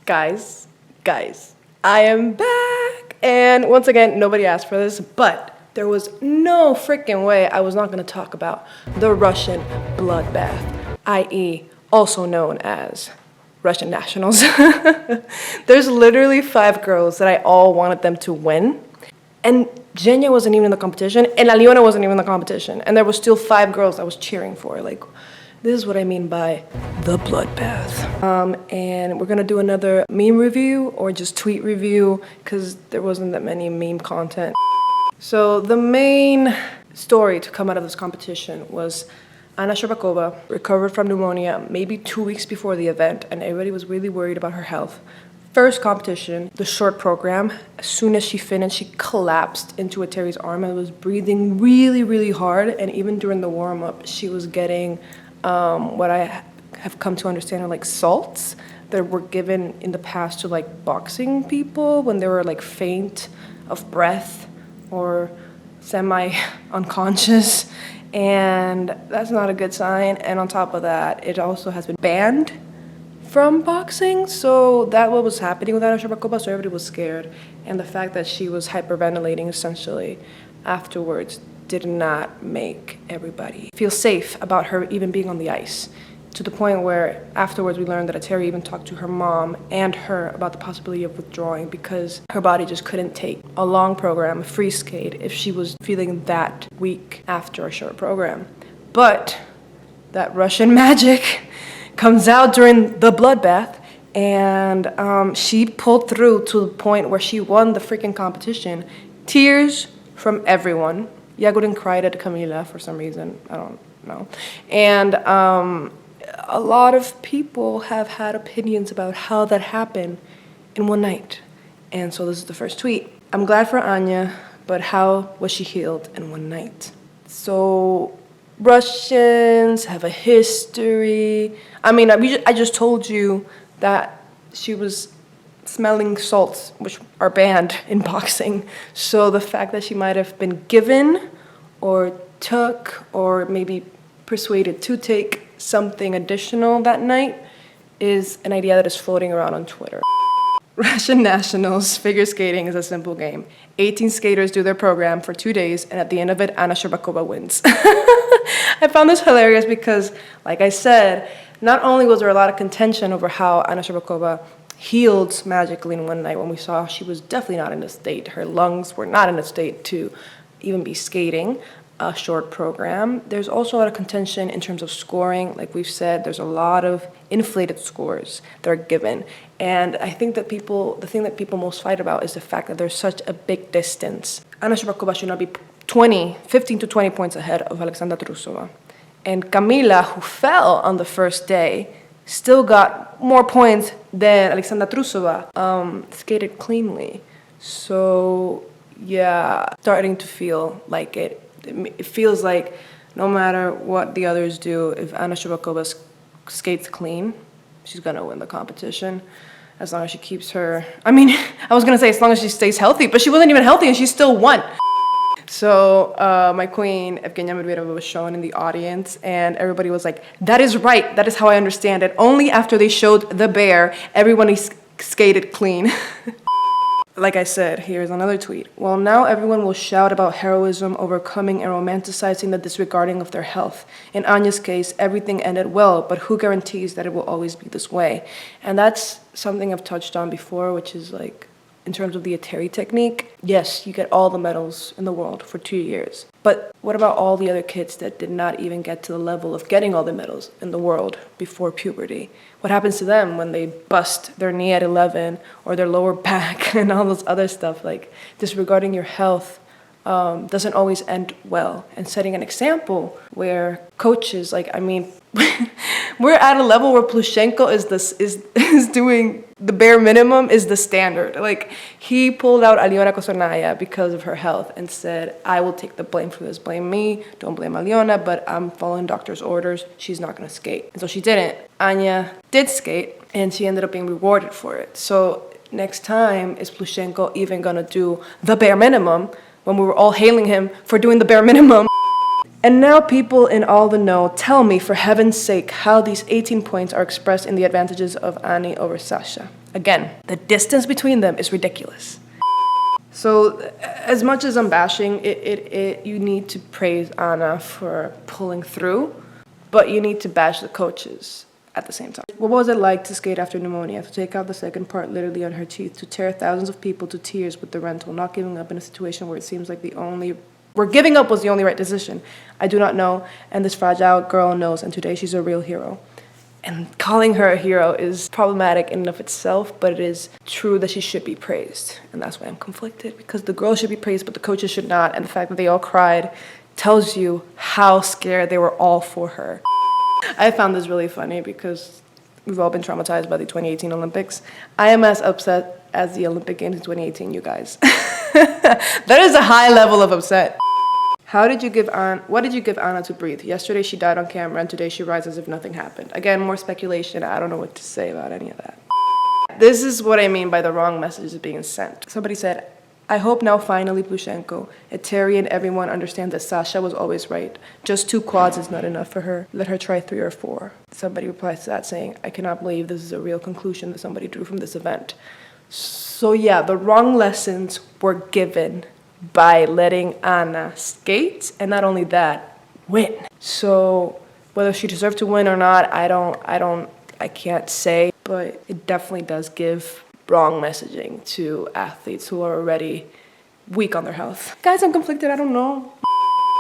Guys, I am back. And once again, nobody asked for this, but there was no freaking way I was not going to talk about the Russian bloodbath, i.e., also known as Russian nationals. There's literally 5 girls that I all wanted them to win. And Zhenya wasn't even in the competition, and Aliona wasn't even in the competition. And there was still 5 girls I was cheering for. Like, this is what I mean by the bloodbath. And we're gonna do another meme review or just tweet review because there wasn't that many meme content. So the main story to come out of this competition was Anna Shcherbakova recovered from pneumonia maybe 2 weeks before the event, and everybody was really worried about her health. First competition, the short program, as soon as she finished, she collapsed into Terry's arm and was breathing really, really hard. And even during the warm-up, she was getting what I have come to understand are like salts that were given in the past to like boxing people when they were like faint of breath or semi-unconscious. And that's not a good sign. And on top of that, it also has been banned from boxing, so that what was happening with Anna Shcherbakova, so everybody was scared. And the fact that she was hyperventilating essentially afterwards did not make everybody feel safe about her even being on the ice, to the point where afterwards we learned that Terry even talked to her mom and her about the possibility of withdrawing because her body just couldn't take a long program, a free skate, if she was feeling that weak after a short program. But that Russian magic comes out during the bloodbath, and she pulled through to the point where she won the freaking competition. Tears from everyone. Yagurin cried at Camila for some reason. I don't know. And a lot of people have had opinions about how that happened in one night. And so this is the first tweet. I'm glad for Anya, but how was she healed in one night? So Russians have a history. I mean, I just told you that she was smelling salts, which are banned in boxing. So the fact that she might have been given or took or maybe persuaded to take something additional that night is an idea that is floating around on Twitter. Russian nationals, figure skating is a simple game. 18 skaters do their program for 2 days, and at the end of it, Anna Shcherbakova wins. I found this hilarious because, like I said, not only was there a lot of contention over how Anna Shcherbakova healed magically in one night when we saw she was definitely not in a state. Her lungs were not in a state to even be skating a short program. There's also a lot of contention in terms of scoring. Like we've said, there's a lot of inflated scores that are given. And I think that the thing that people most fight about is the fact that there's such a big distance. Anna Shcherbakova should not be 15 to 20 points ahead of Alexandra Trusova. And Camila, who fell on the first day, still got more points than Alexandra Trusova, skated cleanly. So yeah, starting to feel like it feels like no matter what the others do, if Anna Shcherbakova skates clean, she's gonna win the competition. As long as she keeps her, I mean, I was gonna say as long as she stays healthy, but she wasn't even healthy and she still won. So my queen, Evgenia Medvedeva, was shown in the audience, and everybody was like, that is right, that is how I understand it. Only after they showed the bear, everyone skated clean. Like I said, here's another tweet. Well, now everyone will shout about heroism, overcoming, and romanticizing the disregarding of their health. In Anya's case, everything ended well, but who guarantees that it will always be this way? And that's something I've touched on before, which is like, in terms of the Terry technique, yes, you get all the medals in the world for 2 years. But what about all the other kids that did not even get to the level of getting all the medals in the world before puberty? What happens to them when they bust their knee at 11 or their lower back and all those other stuff? Like, disregarding your health doesn't always end well. And setting an example where coaches, like, I mean, we're at a level where Plushenko is doing the bare minimum is the standard. Like, he pulled out Aliona Kostornaya because of her health and said, I will take the blame for this. Blame me, don't blame Aliona, but I'm following doctor's orders. She's not gonna skate. And so she didn't. Anya did skate, and she ended up being rewarded for it. So next time, is Plushenko even gonna do the bare minimum when we were all hailing him for doing the bare minimum? And now people in all the know, tell me, for heaven's sake, how these 18 points are expressed in the advantages of Annie over Sasha. Again, the distance between them is ridiculous. So as much as I'm bashing, you need to praise Anna for pulling through, but you need to bash the coaches at the same time. What was it like to skate after pneumonia, to take out the second part literally on her teeth, to tear thousands of people to tears with the rental, not giving up in a situation where it seems like where giving up was the only right decision? I do not know, and this fragile girl knows, and today she's a real hero. And calling her a hero is problematic in and of itself, but it is true that she should be praised. And that's why I'm conflicted, because the girls should be praised, but the coaches should not. And the fact that they all cried tells you how scared they were all for her. I found this really funny because we've all been traumatized by the 2018 Olympics. I am as upset as the Olympic Games in 2018, you guys. That is a high level of upset. What did you give Anna to breathe? Yesterday she died on camera and today she rises as if nothing happened. Again, more speculation. I don't know what to say about any of that. This is what I mean by the wrong messages being sent. Somebody said, I hope now finally Plushenko, Eteri and everyone understand that Sasha was always right. Just 2 quads is not enough for her. Let her try 3 or 4. Somebody replies to that saying, I cannot believe this is a real conclusion that somebody drew from this event. So yeah, the wrong lessons were given by letting Anna skate, and not only that, win. So whether she deserved to win or not, I can't say, but it definitely does give wrong messaging to athletes who are already weak on their health. Guys, I'm conflicted, I don't know.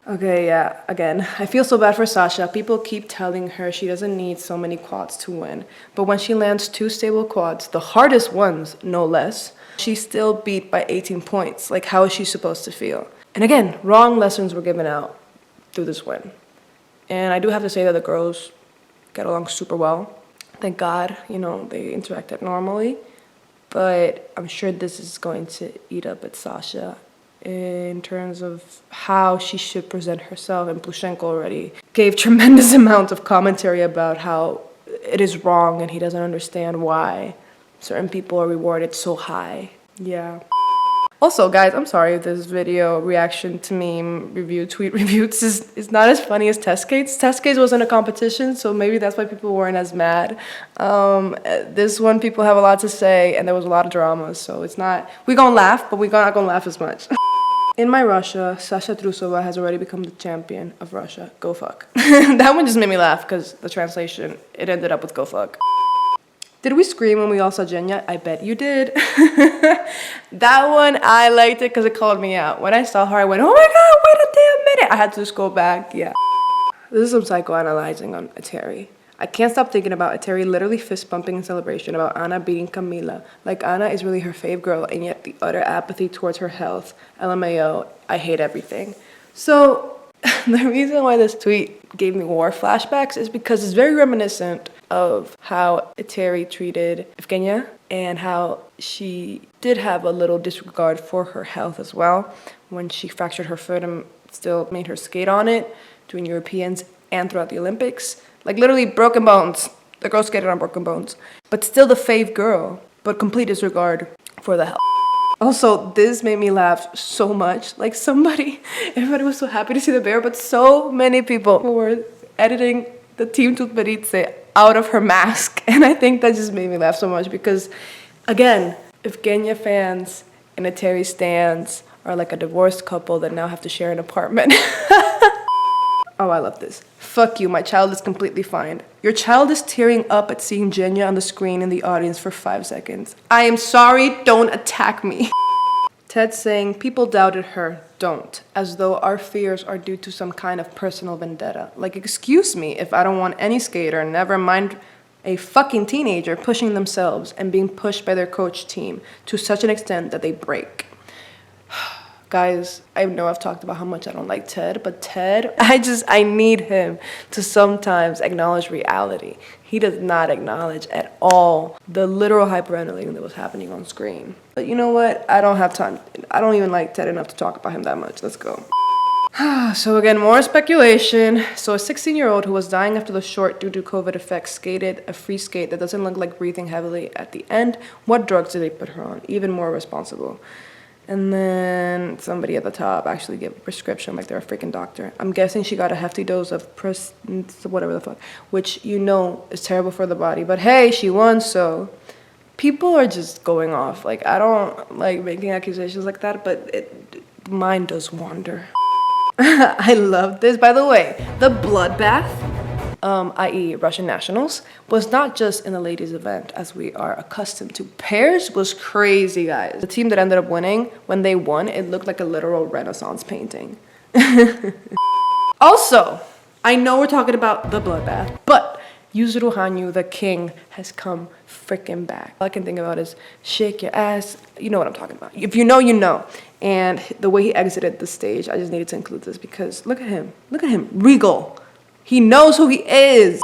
Okay, yeah, again, I feel so bad for Sasha. People keep telling her she doesn't need so many quads to win. But when she lands 2 stable quads, the hardest ones, no less, she's still beat by 18 points. Like, how is she supposed to feel? And again, wrong lessons were given out through this win. And I do have to say that the girls get along super well. Thank God, they interacted normally. But I'm sure this is going to eat up at Sasha in terms of how she should present herself. And Plushenko already gave tremendous amount of commentary about how it is wrong and he doesn't understand why certain people are rewarded so high. Yeah. Also, guys, I'm sorry if this video reaction to meme review, tweet reviews is not as funny as test skates. Test skates wasn't a competition, so maybe that's why people weren't as mad. This one, people have a lot to say, and there was a lot of drama, so it's not... We're gonna laugh, but we're not gonna laugh as much. In my Russia, Sasha Trusova has already become the champion of Russia. Go fuck. That one just made me laugh, because the translation, it ended up with go fuck. Did we scream when we all saw Jenya? I bet you did. That one, I liked it because it called me out. When I saw her, I went, oh my God, wait a damn minute. I had to just go back, yeah. This is some psychoanalyzing on Eteri. I can't stop thinking about Eteri literally fist bumping in celebration about Anna beating Camila. Like Anna is really her fave girl, and yet the utter apathy towards her health. LMAO, I hate everything. So the reason why this tweet gave me war flashbacks is because it's very reminiscent of how Eteri treated Evgenia and how she did have a little disregard for her health as well when she fractured her foot and still made her skate on it during Europeans and throughout the Olympics. Like literally broken bones. The girl skated on broken bones. But still the fave girl, but complete disregard for the health. Also, this made me laugh so much. Like everybody was so happy to see the bear, but so many people were editing the Team Tutberidze out of her mask. And I think that just made me laugh so much because, again, Evgenia fans and Eteri stans are like a divorced couple that now have to share an apartment. Oh, I love this. Fuck you, my child is completely fine. Your child is tearing up at seeing Jenya on the screen in the audience for 5 seconds. I am sorry, don't attack me. Ted saying, people doubted her, don't. As though our fears are due to some kind of personal vendetta. Like, excuse me, if I don't want any skater, never mind a fucking teenager pushing themselves and being pushed by their coach team to such an extent that they break. Guys, I know I've talked about how much I don't like Ted, but Ted, I need him to sometimes acknowledge reality. He does not acknowledge at all the literal hyperventilating that was happening on screen. But you know what? I don't have time. I don't even like Ted enough to talk about him that much. Let's go. So again, more speculation. So a 16-year-old who was dying after the short due to COVID effects skated a free skate that doesn't look like breathing heavily at the end. What drugs did they put her on? Even more responsible. And then somebody at the top actually gave a prescription like they're a freaking doctor. I'm guessing she got a hefty dose of whatever the fuck, which you know is terrible for the body. But hey, she won, so People are just going off. Like, I don't like making accusations like that, but mine does wander. I love this. By the way, the bloodbath, i.e. Russian nationals, was not just in the ladies' event as we are accustomed to. Pairs was crazy, guys. The team that ended up winning, when they won, it looked like a literal Renaissance painting. Also, I know we're talking about the bloodbath, but Yuzuru Hanyu, the king, has come freaking back. All I can think about is shake your ass. You know what I'm talking about. If you know, you know. And the way he exited the stage, I just needed to include this because look at him. Look at him. Regal. He knows who he is.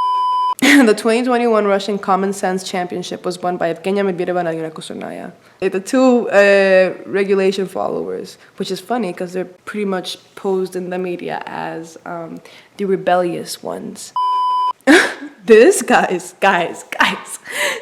The 2021 Russian Common Sense Championship was won by Evgenia Medvedeva and Alina Kosurnaya. The two regulation followers, which is funny because they're pretty much posed in the media as the rebellious ones. This, guys,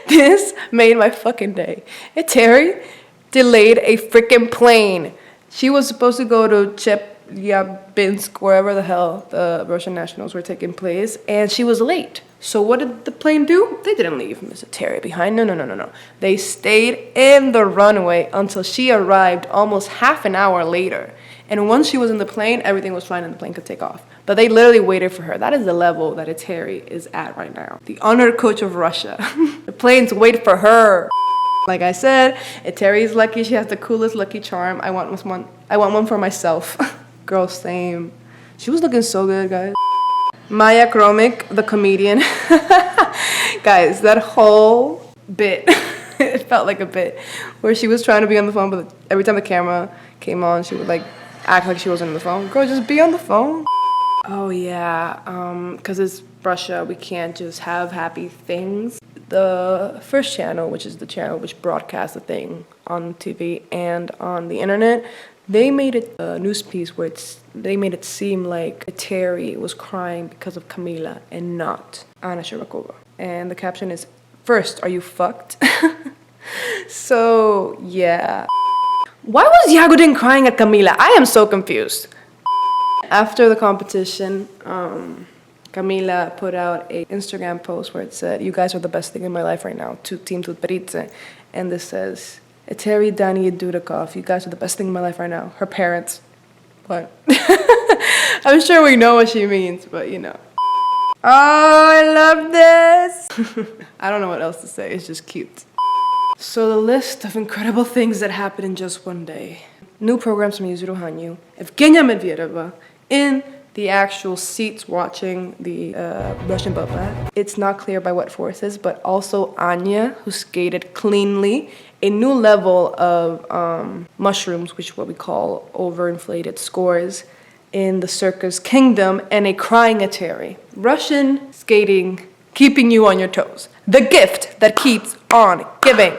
this made my fucking day. Terry delayed a freaking plane. She was supposed to go to Chelyabinsk, wherever the hell the Russian nationals were taking place, and she was late. So what did the plane do? They didn't leave Mr. Terry behind. No. They stayed in the runway until she arrived almost half an hour later. And once she was in the plane, everything was fine and the plane could take off. But they literally waited for her. That is the level that Terry is at right now. The honored coach of Russia. The planes wait for her. Like I said, Terry's lucky. She has the coolest lucky charm. I want one for myself. Girl, same. She was looking so good, guys. Maya Kromick, the comedian. Guys, that whole bit, it felt like a bit, where she was trying to be on the phone, but every time the camera came on, she would like act like she wasn't on the phone. Girl, just be on the phone. Oh yeah, because it's Russia, we can't just have happy things. The first channel, which is the channel which broadcasts the thing on TV and on the internet, they made it a news piece where they made it seem like Terry was crying because of Kamila and not Anna Shcherbakova. And the caption is, "First, are you fucked?" So, yeah. Why was Yagodin crying at Kamila? I am so confused. After the competition, Kamila put out an Instagram post where it said, "You guys are the best thing in my life right now, to Team Tutberidze." And this says, Eteri, Dani, and Dudikov, you guys are the best thing in my life right now. Her parents. What? I'm sure we know what she means, but you know. Oh, I love this! I don't know what else to say, it's just cute. So the list of incredible things that happened in just one day. New programs from Yuzuru Hanyu, Evgenia Medvedeva in the actual seats watching the Russian Bloodbath. It's not clear by what forces, but also Anya, who skated cleanly, a new level of mushrooms, which is what we call overinflated scores, in the circus kingdom, and a crying Eteri. Russian skating, keeping you on your toes. The gift that keeps on giving.